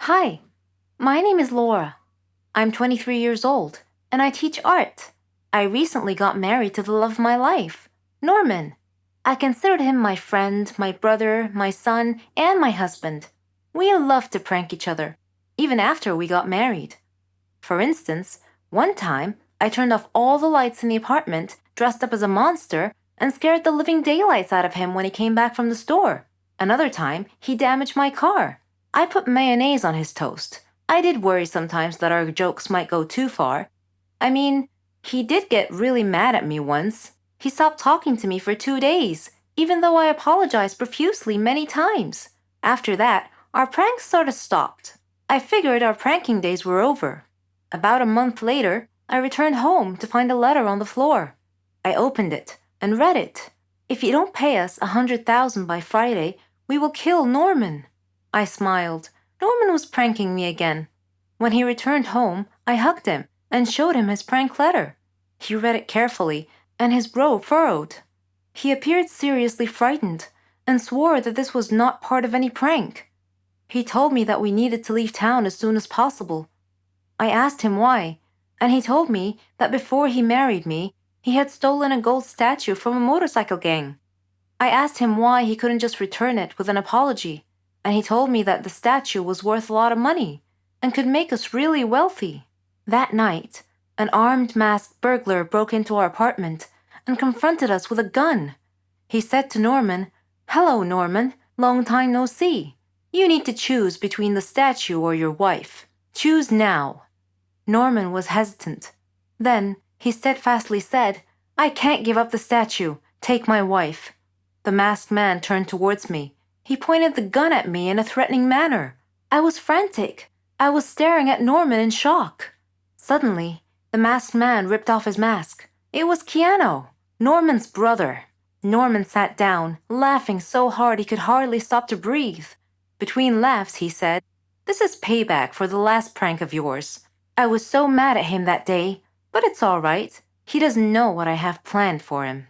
Hi, my name is Laura. I'm 23 years old, and I teach art. I recently got married to the love of my life, Norman. I considered him my friend, my brother, my son, and my husband. We loved to prank each other, even after we got married. For instance, one time I turned off all the lights in the apartment, dressed up as a monster, and scared the living daylights out of him when he came back from the store. Another time, he damaged my car. I put mayonnaise on his toast. I did worry sometimes that our jokes might go too far. I mean, he did get really mad at me once. He stopped talking to me for 2 days, even though I apologized profusely many times. After that, our pranks sort of stopped. I figured our pranking days were over. About a month later, I returned home to find a letter on the floor. I opened it and read it. If you don't pay us 100,000 by Friday, we will kill Norman. I smiled. Norman was pranking me again. When he returned home, I hugged him and showed him his prank letter. He read it carefully, and his brow furrowed. He appeared seriously frightened and swore that this was not part of any prank. He told me that we needed to leave town as soon as possible. I asked him why, and he told me that before he married me, he had stolen a gold statue from a motorcycle gang. I asked him why he couldn't just return it with an apology, and he told me that the statue was worth a lot of money and could make us really wealthy. That night, an armed masked burglar broke into our apartment and confronted us with a gun. He said to Norman, "Hello, Norman, long time no see. You need to choose between the statue or your wife. Choose now." Norman was hesitant. Then he steadfastly said, "I can't give up the statue. Take my wife." The masked man turned towards me. He pointed the gun at me in a threatening manner. I was frantic. I was staring at Norman in shock. Suddenly, the masked man ripped off his mask. It was Keanu, Norman's brother. Norman sat down, laughing so hard he could hardly stop to breathe. Between laughs, he said, "This is payback for the last prank of yours. I was so mad at him that day, but it's all right. He doesn't know what I have planned for him."